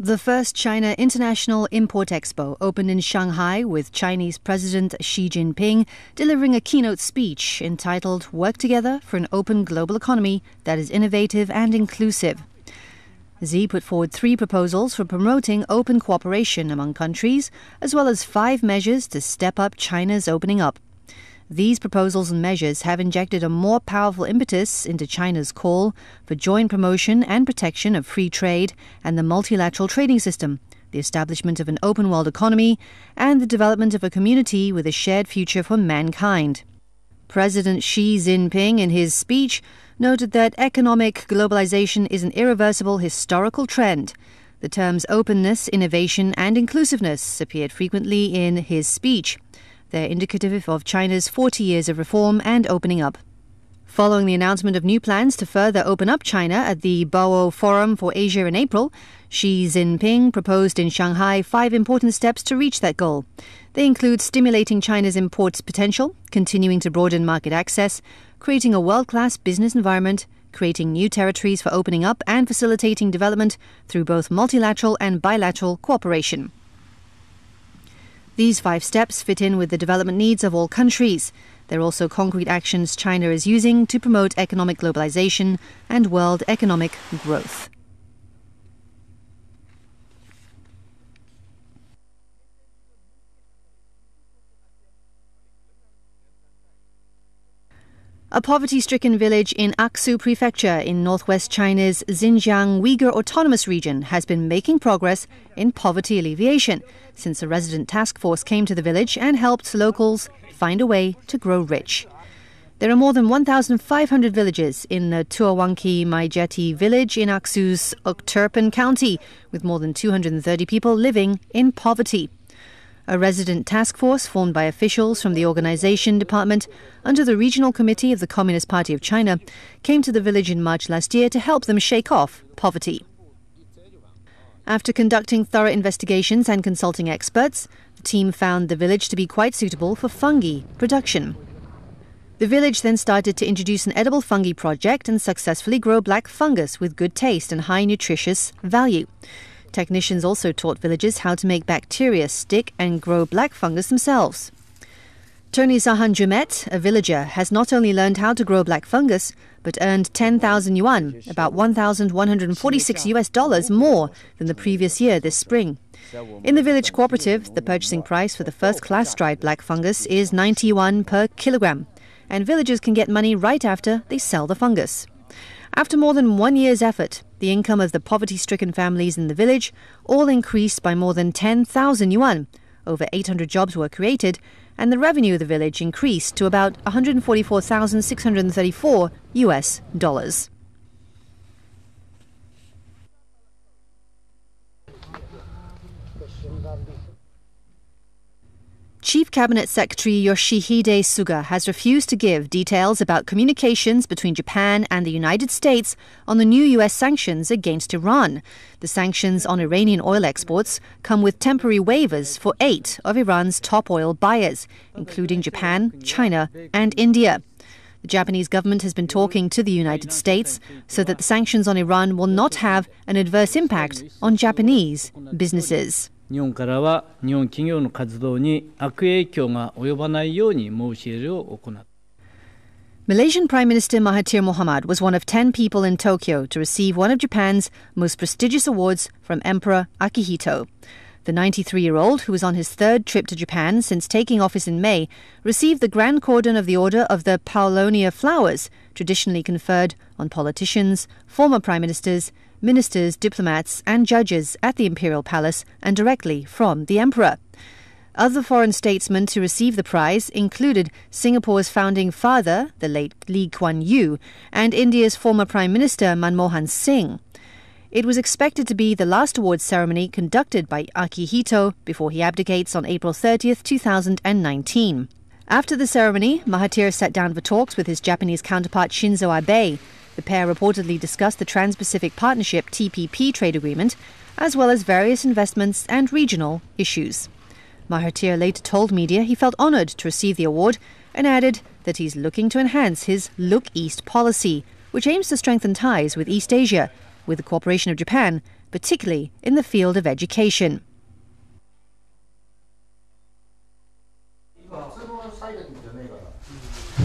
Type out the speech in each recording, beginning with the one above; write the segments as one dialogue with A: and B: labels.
A: The first China International Import Expo opened in Shanghai with Chinese President Xi Jinping delivering a keynote speech entitled "Work Together for an Open Global Economy that is Innovative and Inclusive." Xi put forward 3 proposals for promoting open cooperation among countries, as well as 5 measures to step up China's opening up. These proposals and measures have injected a more powerful impetus into China's call for joint promotion and protection of free trade and the multilateral trading system, the establishment of an open world economy, and the development of a community with a shared future for mankind. President Xi Jinping, in his speech, noted that economic globalization is an irreversible historical trend. The terms openness, innovation, and inclusiveness appeared frequently in his speech. They're indicative of China's 40 years of reform and opening up. Following the announcement of new plans to further open up China at the Boao Forum for Asia in April, Xi Jinping proposed in Shanghai 5 important steps to reach that goal. They include stimulating China's import potential, continuing to broaden market access, creating a world-class business environment, creating new territories for opening up, and facilitating development through both multilateral and bilateral cooperation. These 5 steps fit in with the development needs of all countries. They're also concrete actions China is using to promote economic globalization and world economic growth. A poverty-stricken village in Aksu Prefecture in northwest China's Xinjiang Uyghur Autonomous Region has been making progress in poverty alleviation since a resident task force came to the village and helped locals find a way to grow rich. There are more than 1,500 villages in the Tuawanki Maijeti village in Aksu's Ukturpan County, with more than 230 people living in poverty. A resident task force formed by officials from the organization department under the Regional Committee of the Communist Party of China came to the village in March last year to help them shake off poverty. After conducting thorough investigations and consulting experts, the team found the village to be quite suitable for fungi production. The village then started to introduce an edible fungi project and successfully grow black fungus with good taste and high nutritious value. Technicians also taught villagers how to make bacteria stick and grow black fungus themselves. Tony Zahan Jumet, a villager, has not only learned how to grow black fungus, but earned 10,000 yuan, about $1,146 more than the previous year this spring. In the village cooperative, the purchasing price for the first-class dried black fungus is 90 yuan per kilogram, and villagers can get money right after they sell the fungus. After more than 1 year's effort, the income of the poverty-stricken families in the village all increased by more than 10,000 yuan. Over 800 jobs were created, and the revenue of the village increased to about $144,634 US. Chief Cabinet Secretary Yoshihide Suga has refused to give details about communications between Japan and the United States on the new U.S. sanctions against Iran. The sanctions on Iranian oil exports come with temporary waivers for 8 of Iran's top oil buyers, including Japan, China, and India. The Japanese government has been talking to the United States so that the sanctions on Iran will not have an adverse impact on Japanese businesses.
B: 日本からは日本企業の活動に悪影響が及ばないように申し入れを行った。
A: Malaysian Prime Minister Mahathir Mohamad was one of 10 people in Tokyo to receive one of Japan's most prestigious awards from Emperor Akihito. The 93-year-old, who was on his 3rd trip to Japan since taking office in May, received the Grand Cordon of the Order of the Paulownia Flowers, traditionally conferred on politicians, former prime ministers, ministers, diplomats and judges at the Imperial Palace and directly from the Emperor. Other foreign statesmen to receive the prize included Singapore's founding father, the late Lee Kuan Yew, and India's former Prime Minister Manmohan Singh. It was expected to be the last awards ceremony conducted by Akihito before he abdicates on April 30th, 2019. After the ceremony, Mahathir sat down for talks with his Japanese counterpart Shinzo Abe. The pair reportedly discussed the Trans-Pacific Partnership (TPP) trade agreement, as well as various investments and regional issues. Mahathir later told media he felt honoured to receive the award and added that he's looking to enhance his Look East policy, which aims to strengthen ties with East Asia, with the cooperation of Japan particularly in the field of education.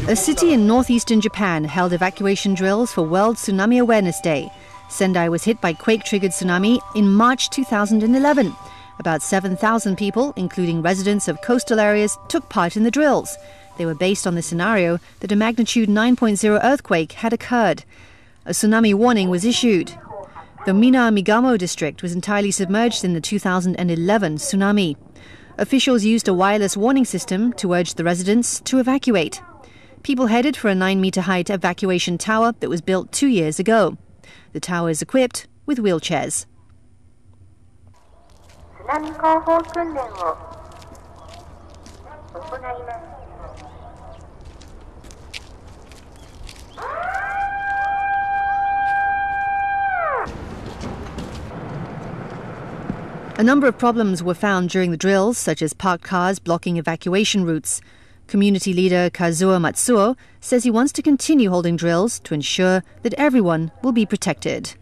A: A city in northeastern Japan held evacuation drills for World Tsunami Awareness Day. Sendai was hit by quake-triggered tsunami in March 2011. About 7,000 people, including residents of coastal areas, took part in the drills. They were based on the scenario that a magnitude 9.0 earthquake had occurred. A tsunami warning was issued. The Minamigamo district was entirely submerged in the 2011 tsunami. Officials used a wireless warning system to urge the residents to evacuate. People headed for a 9-meter-high evacuation tower that was built 2 years ago. The tower is equipped with wheelchairs. A number of problems were found during the drills, such as parked cars blocking evacuation routes. Community leader Kazuo Matsuo says he wants to continue holding drills to ensure that everyone will be protected.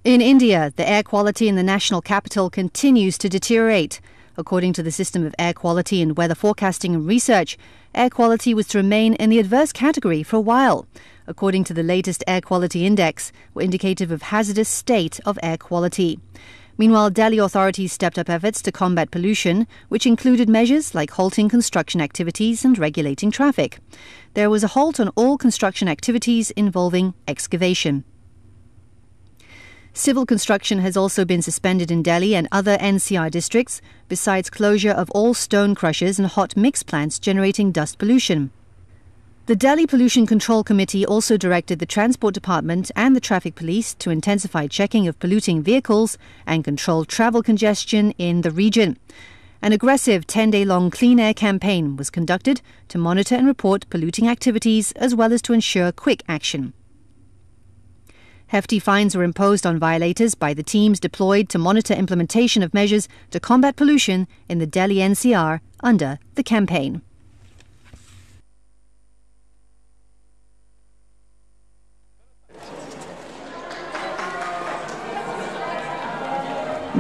A: In India, the air quality in the national capital continues to deteriorate. According to the System of Air Quality and Weather Forecasting and Research, air quality was to remain in the adverse category for a while. According to the latest air quality index, were indicative of hazardous state of air quality. Meanwhile, Delhi authorities stepped up efforts to combat pollution, which included measures like halting construction activities and regulating traffic. There was a halt on all construction activities involving excavation. Civil construction has also been suspended in Delhi and other NCR districts, besides closure of all stone crushers and hot mix plants generating dust pollution. The Delhi Pollution Control Committee also directed the Transport Department and the Traffic Police to intensify checking of polluting vehicles and control travel congestion in the region. An aggressive 10-day-long clean air campaign was conducted to monitor and report polluting activities as well as to ensure quick action. Hefty fines were imposed on violators by the teams deployed to monitor implementation of measures to combat pollution in the Delhi NCR under the campaign.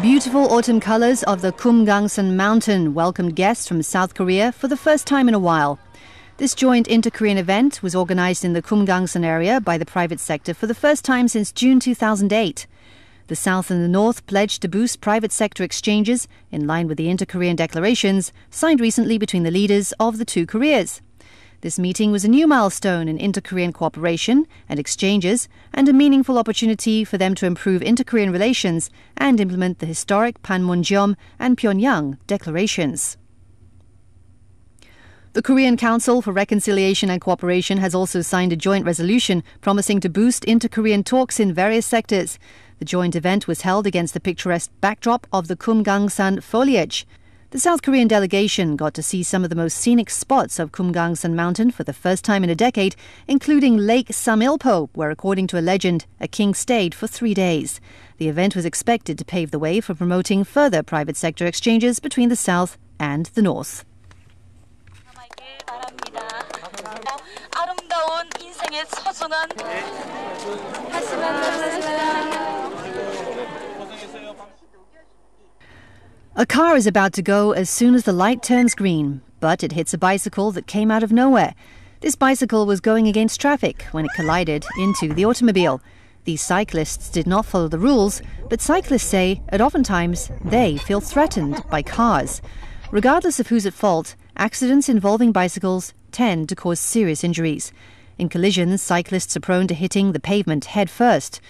A: Beautiful autumn colours of the Kumgang mountain welcomed guests from South Korea for the first time in a while. This joint inter-Korean event was organised in the Kumgang area by the private sector for the first time since June 2008. The South and the North pledged to boost private sector exchanges in line with the inter-Korean declarations signed recently between the leaders of the two Koreas. This meeting was a new milestone in inter-Korean cooperation and exchanges and a meaningful opportunity for them to improve inter-Korean relations and implement the historic Panmunjom and Pyongyang declarations. The Korean Council for Reconciliation and Cooperation has also signed a joint resolution promising to boost inter-Korean talks in various sectors. The joint event was held against the picturesque backdrop of the Kumgang foliage. The South Korean delegation got to see some of the most scenic spots of Kumgang Mountain for the first time in a decade, including Lake Samilpo, where, according to a legend, a king stayed for 3 days. The event was expected to pave the way for promoting further private sector exchanges between the South and the North. A car is about to go as soon as the light turns green, but it hits a bicycle that came out of nowhere. This bicycle was going against traffic when it collided into the automobile. These cyclists did not follow the rules, but cyclists say that oftentimes they feel threatened by cars. Regardless of who's at fault, accidents involving bicycles tend to cause serious injuries. In collisions, cyclists are prone to hitting the pavement head first.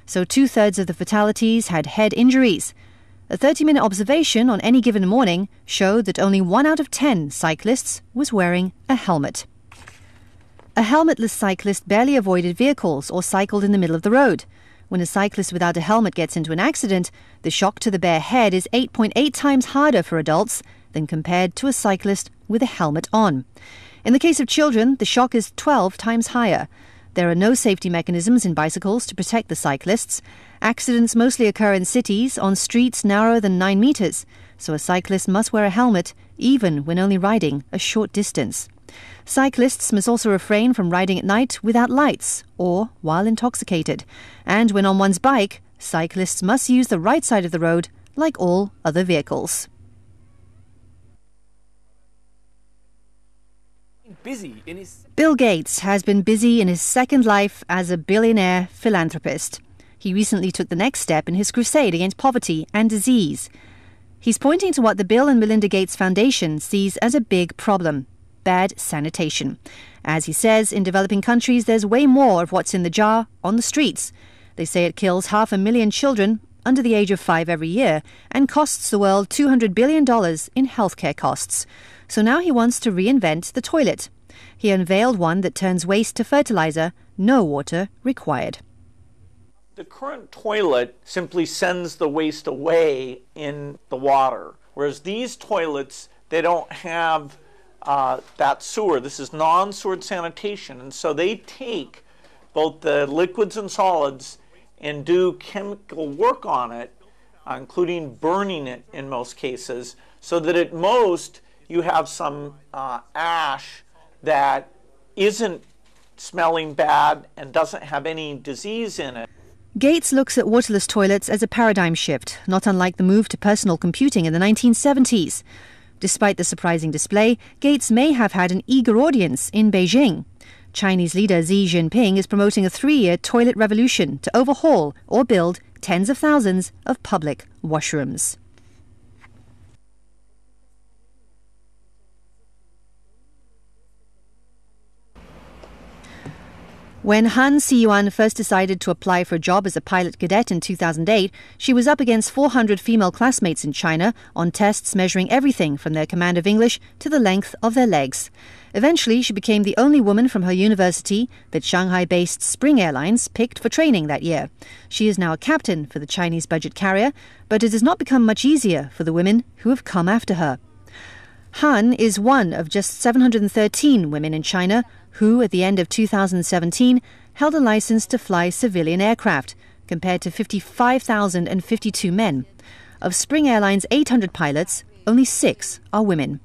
A: So 2/3 of the fatalities had head injuries. A 30-minute observation on any given morning showed that only 1 out of 10 cyclists was wearing a helmet. A helmetless cyclist barely avoided vehicles or cycled in the middle of the road. When a cyclist without a helmet gets into an accident, the shock to the bare head is 8.8 times harder for adults than compared to a cyclist with a helmet on. In the case of children, the shock is 12 times higher. There are no safety mechanisms in bicycles to protect the cyclists. Accidents mostly occur in cities on streets narrower than 9 meters. so a cyclist must wear a helmet even when only riding a short distance. Cyclists must also refrain from riding at night without lights or while intoxicated. And when on one's bike, cyclists must use the right side of the road like all other vehicles. Bill Gates has been busy in his second life as a billionaire philanthropist. He recently took the next step in his crusade against poverty and disease. He's pointing to what the Bill and Melinda Gates Foundation sees as a big problem: bad sanitation. As he says, in developing countries, there's way more of what's in the jar on the streets. They say it kills 500,000 children under the age of 5 every year and costs the world $200 billion in healthcare costs. So now he wants to reinvent the toilet. He unveiled one that turns waste to fertilizer, no water required.
C: The current toilet simply sends the waste away in the water, whereas these toilets, they don't have that sewer. This is non-sewered sanitation, and so they take both the liquids and solids and do chemical work on it, including burning it in most cases, so that at most you have some ash that isn't smelling bad and doesn't have any disease in it.
A: Gates looks at waterless toilets as a paradigm shift, not unlike the move to personal computing in the 1970s. Despite the surprising display, Gates may have had an eager audience in Beijing. Chinese leader Xi Jinping is promoting a 3-year toilet revolution to overhaul or build tens of thousands of public washrooms. When Han Siyuan first decided to apply for a job as a pilot cadet in 2008, she was up against 400 female classmates in China on tests measuring everything from their command of English to the length of their legs. Eventually, she became the only woman from her university that Shanghai-based Spring Airlines picked for training that year. She is now a captain for the Chinese budget carrier, but it has not become much easier for the women who have come after her. Han is one of just 713 women in China who, at the end of 2017, held a license to fly civilian aircraft, compared to 55,052 men. Of Spring Airlines' 800 pilots, only 6 are women.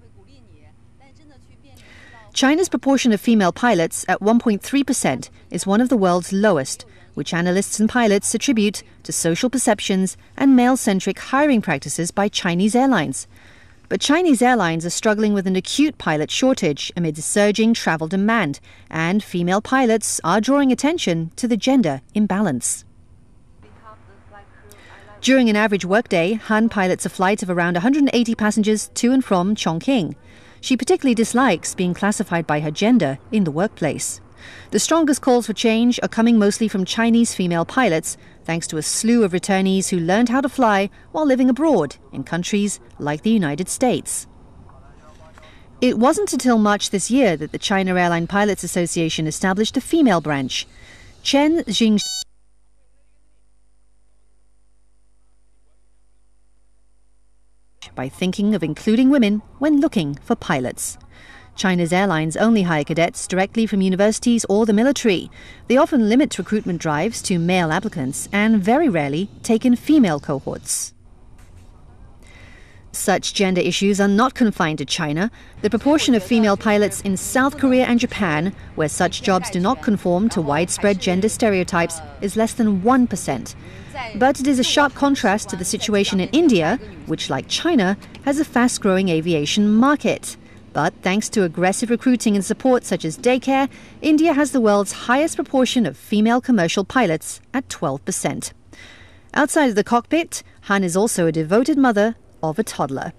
A: China's proportion of female pilots at 1.3% is one of the world's lowest, which analysts and pilots attribute to social perceptions and male-centric hiring practices by Chinese airlines. But Chinese airlines are struggling with an acute pilot shortage amid surging travel demand, and female pilots are drawing attention to the gender imbalance. During an average workday, Han pilots a flight of around 180 passengers to and from Chongqing. She particularly dislikes being classified by her gender in the workplace. The strongest calls for change are coming mostly from Chinese female pilots, thanks to a slew of returnees who learned how to fly while living abroad in countries like the United States. It wasn't until March this year that the China Airline Pilots Association established a female branch. Chen Xinjiang by thinking of including women when looking for pilots. China's airlines only hire cadets directly from universities or the military. They often limit recruitment drives to male applicants and very rarely take in female cohorts. Such gender issues are not confined to China. The proportion of female pilots in South Korea and Japan, where such jobs do not conform to widespread gender stereotypes, is less than 1%. But it is a sharp contrast to the situation in India, which, like China, has a fast-growing aviation market. But thanks to aggressive recruiting and support such as daycare, India has the world's highest proportion of female commercial pilots at 12%. Outside of the cockpit, Han is also a devoted mother of a toddler.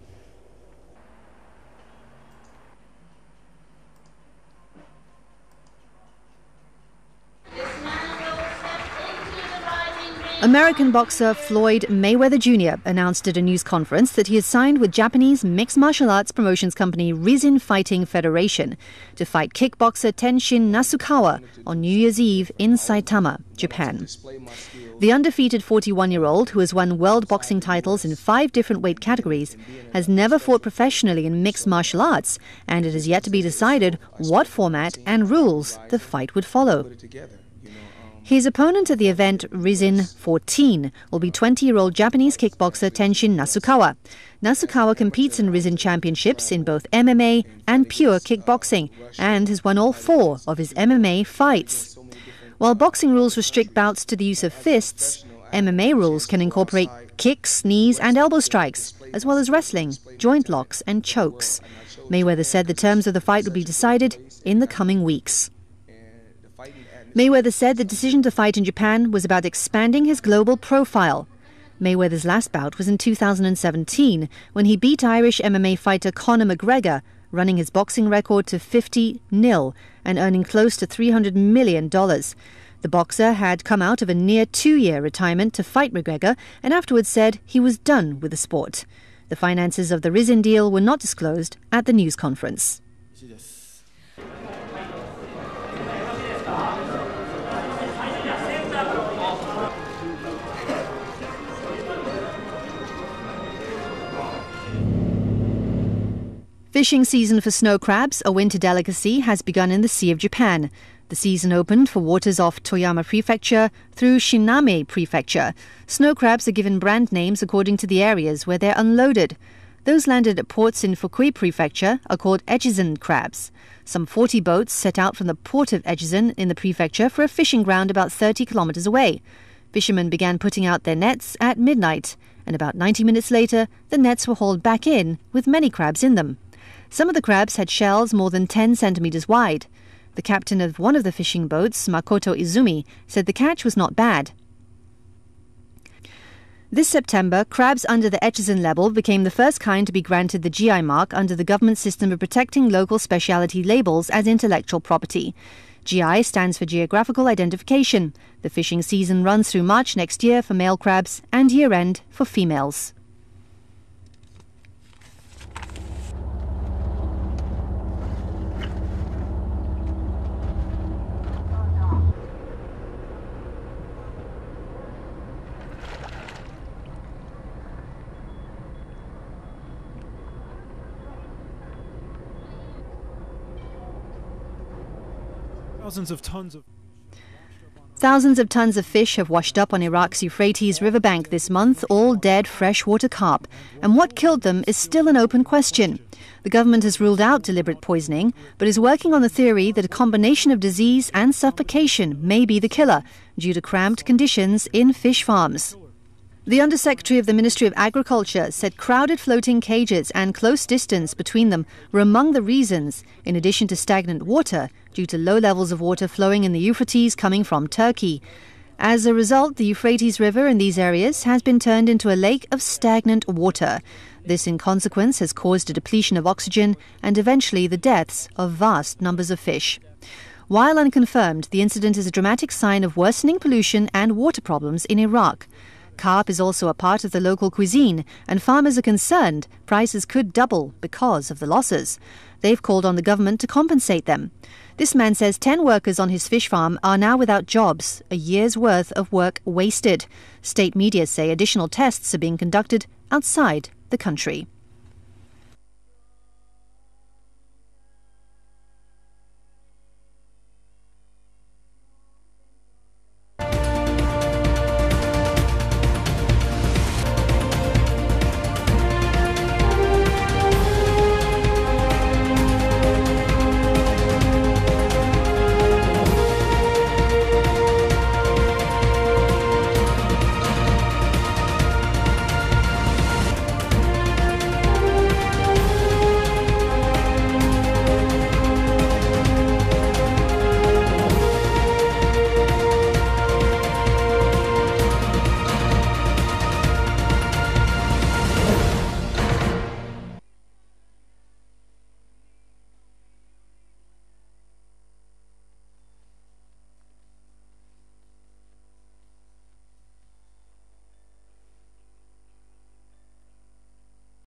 A: American boxer Floyd Mayweather Jr. announced at a news conference that he has signed with Japanese mixed martial arts promotions company Rizin Fighting Federation to fight kickboxer Tenshin Nasukawa on New Year's Eve in Saitama, Japan. The undefeated 41-year-old, who has won world boxing titles in 5 different weight categories, has never fought professionally in mixed martial arts, and it is yet to be decided what format and rules the fight would follow. His opponent at the event, Rizin 14, will be 20-year-old Japanese kickboxer Tenshin Nasukawa. Nasukawa competes in Rizin championships in both MMA and pure kickboxing and has won all 4 of his MMA fights. While boxing rules restrict bouts to the use of fists, MMA rules can incorporate kicks, knees and elbow strikes, as well as wrestling, joint locks and chokes. Mayweather said the terms of the fight would be decided in the coming weeks. Mayweather said the decision to fight in Japan was about expanding his global profile. Mayweather's last bout was in 2017 when he beat Irish MMA fighter Conor McGregor, running his boxing record to 50-0 and earning close to $300 million. The boxer had come out of a near 2-year retirement to fight McGregor and afterwards said he was done with the sport. The finances of the Rizin deal were not disclosed at the news conference. Fishing season for snow crabs, a winter delicacy, has begun in the Sea of Japan. The season opened for waters off Toyama Prefecture through Tsunami Prefecture. Snow crabs are given brand names according to the areas where they're unloaded. Those landed at ports in Fukui Prefecture are called Echizen crabs. Some 40 boats set out from the port of Echizen in the prefecture for a fishing ground about 30 kilometers away. Fishermen began putting out their nets at midnight, and about 90 minutes later, the nets were hauled back in with many crabs in them. Some of the crabs had shells more than 10 centimeters wide. The captain of one of the fishing boats, Makoto Izumi, said the catch was not bad. This September, crabs under the Echizen level became the first kind to be granted the GI mark under the government system of protecting local specialty labels as intellectual property. GI stands for Geographical Identification. The fishing season runs through March next year for male crabs and year-end for females. Thousands of tons of fish have washed up on Iraq's Euphrates riverbank this month, all dead freshwater carp. And what killed them is still an open question. The government has ruled out deliberate poisoning, but is working on the theory that a combination of disease and suffocation may be the killer, due to cramped conditions in fish farms. The Undersecretary of the Ministry of Agriculture said crowded floating cages and close distance between them were among the reasons, in addition to stagnant water, due to low levels of water flowing in the Euphrates coming from Turkey. As a result, the Euphrates River in these areas has been turned into a lake of stagnant water. This, in consequence, has caused a depletion of oxygen and eventually the deaths of vast numbers of fish. While unconfirmed, the incident is a dramatic sign of worsening pollution and water problems in Iraq. Carp is also a part of the local cuisine, and farmers are concerned prices could double because of the losses. They've called on the government to compensate them. This man says 10 workers on his fish farm are now without jobs, a year's worth of work wasted. State media say additional tests are being conducted outside the country.